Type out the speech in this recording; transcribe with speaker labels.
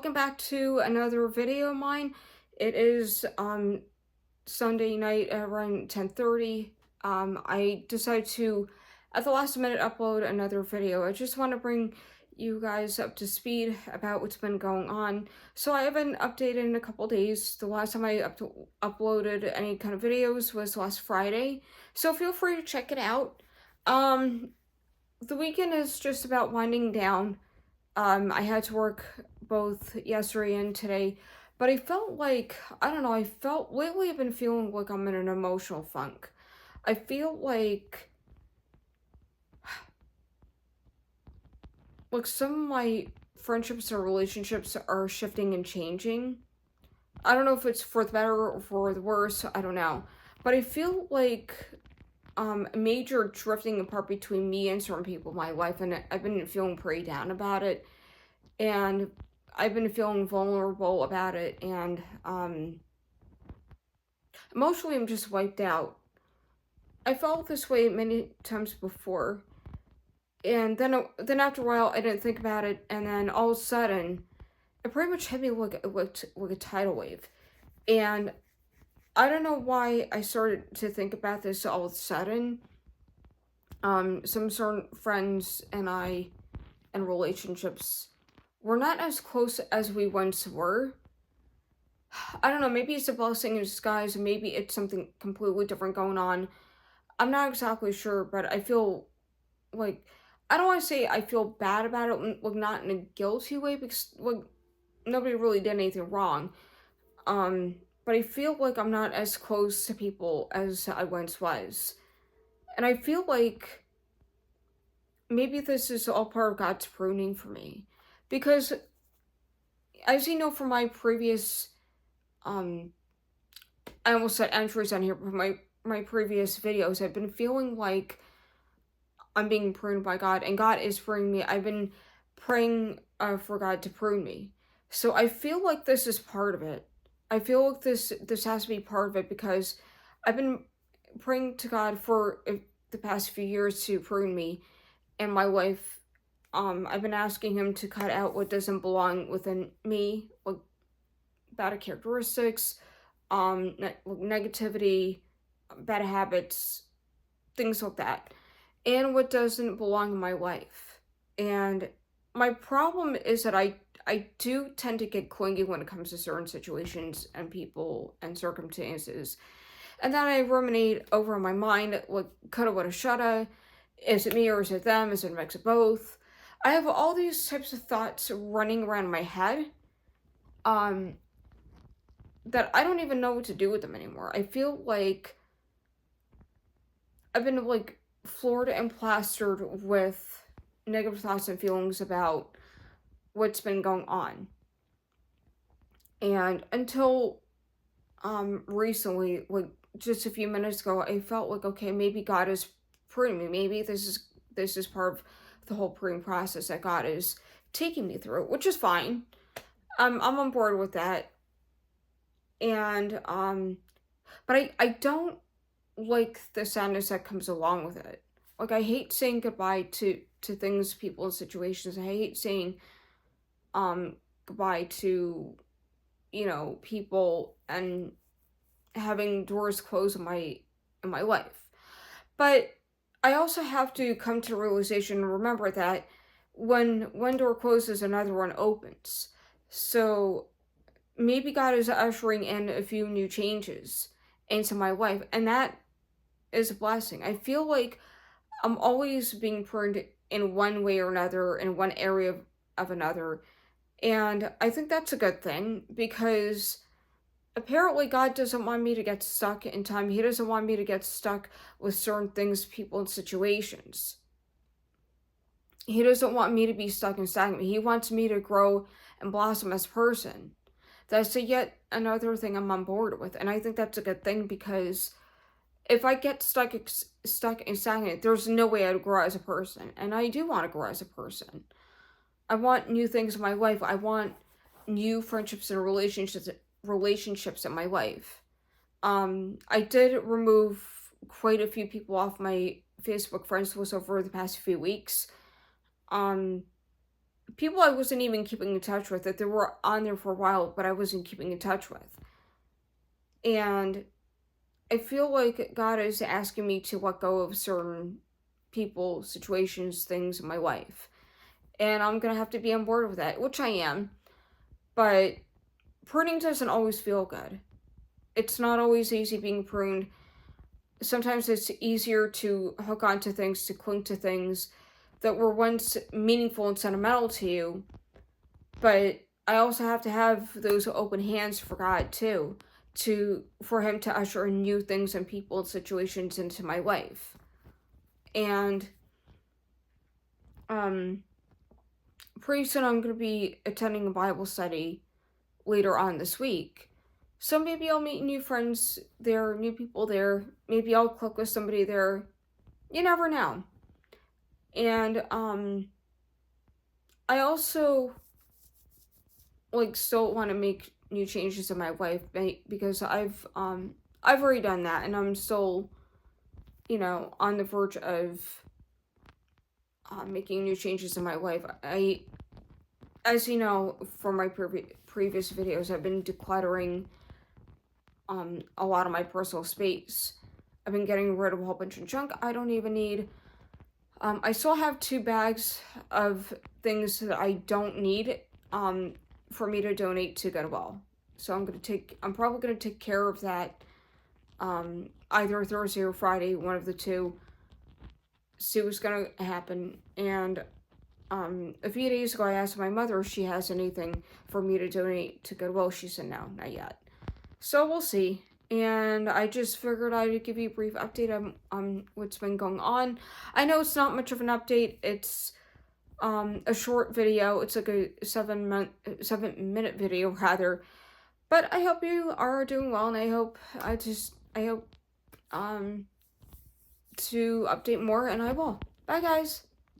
Speaker 1: welcome back to another video of mine. It is Sunday night at around 10:30. I decided to at the last minute upload another video. I just want to bring you guys up to speed about what's been going on. So I haven't updated in a couple days. The last time I uploaded any kind of videos was last Friday. So feel free to check it out. The weekend is just about winding down. I had to work both yesterday and today, but I felt like, I don't know, lately I've been feeling like I'm in an emotional funk. I feel like some of my friendships or relationships are shifting and changing. I don't know if it's for the better or for the worse, I don't know. But I feel like a major drifting apart between me and certain people in my life, and I've been feeling pretty down about it. And I've been feeling vulnerable about it, and emotionally I'm just wiped out. I felt this way many times before, and then after a while I didn't think about it, and then all of a sudden it pretty much hit me like a tidal wave. And I don't know why I started to think about this all of a sudden. Some certain friends and I and relationships, we're not as close as we once were. I don't know, maybe it's a blessing in disguise, and maybe it's something completely different going on. I'm not exactly sure, but I feel like, I don't want to say I feel bad about it, like not in a guilty way, because like nobody really did anything wrong. But I feel like I'm not as close to people as I once was. And I feel like maybe this is all part of God's pruning for me. Because as you know from my previous I almost said entries on here, but my previous videos, I've been feeling like I'm being pruned by God, and God is pruning me. I've been praying for God to prune me. So I feel like this is part of it. I feel like this has to be part of it, because I've been praying to God for the past few years to prune me in my life. I've been asking him to cut out what doesn't belong within me, like bad characteristics, negativity, bad habits, things like that, and what doesn't belong in my life. And my problem is that I do tend to get clingy when it comes to certain situations and people and circumstances. And then I ruminate over in my mind, like, coulda, woulda, shoulda. Is it me or is it them? Is it a mix of both? I have all these types of thoughts running around my head, that I don't even know what to do with them anymore. I feel like I've been like floored and plastered with negative thoughts and feelings about what's been going on. And until recently, like just a few minutes ago, I felt like, okay, maybe God is pruning me. Maybe this is part of the whole pruning process that God is taking me through, which is fine. I'm on board with that. And but I don't like the sadness that comes along with it. Like, I hate saying goodbye to things, people, and situations. I hate saying goodbye to, people, and having doors close in my life. But I also have to come to realization and remember that when one door closes, another one opens. So maybe God is ushering in a few new changes into my life, and that is a blessing. I feel like I'm always being pruned in one way or another, in one area of another, and I think that's a good thing, because apparently God doesn't want me to get stuck in time. He doesn't want me to get stuck with certain things, people, and situations. He doesn't want me to be stuck and stagnant. He wants me to grow and blossom as a person. That's yet another thing I'm on board with, and I think that's a good thing, because if I get stuck and stagnant, there's no way I'd grow as a person, and I do want to grow as a person. I want new things in my life. I want new friendships and relationships in my life. I did remove quite a few people off my Facebook friends list over the past few weeks. people I wasn't even keeping in touch with, that they were on there for a while, but I wasn't keeping in touch with. And I feel like God is asking me to let go of certain people, situations, things in my life. And I'm going to have to be on board with that, which I am. But pruning doesn't always feel good. It's not always easy being pruned. Sometimes it's easier to hook onto things, to cling to things that were once meaningful and sentimental to you. But I also have to have those open hands for God too, for him to usher in new things and people and situations into my life. And pretty soon I'm going to be attending a Bible study later on this week. So maybe I'll meet new friends there, new people there. Maybe I'll click with somebody there. You never know. And I also still want to make new changes in my life, because I've already done that, and I'm still, on the verge of making new changes in my life. As you know from my previous videos, I've been decluttering a lot of my personal space. I've been getting rid of a whole bunch of junk I don't even need. I still have 2 bags of things that I don't need for me to donate to Goodwill. So I'm probably gonna take care of that either Thursday or Friday, one of the two. See what's gonna happen. And a few days ago I asked my mother if she has anything for me to donate to Goodwill. She said no, not yet. So we'll see. And I just figured I'd give you a brief update on what's been going on. I know it's not much of an update. It's a short video. It's like a 7-minute video rather. But I hope you are doing well, and I hope to update more, and I will. Bye guys.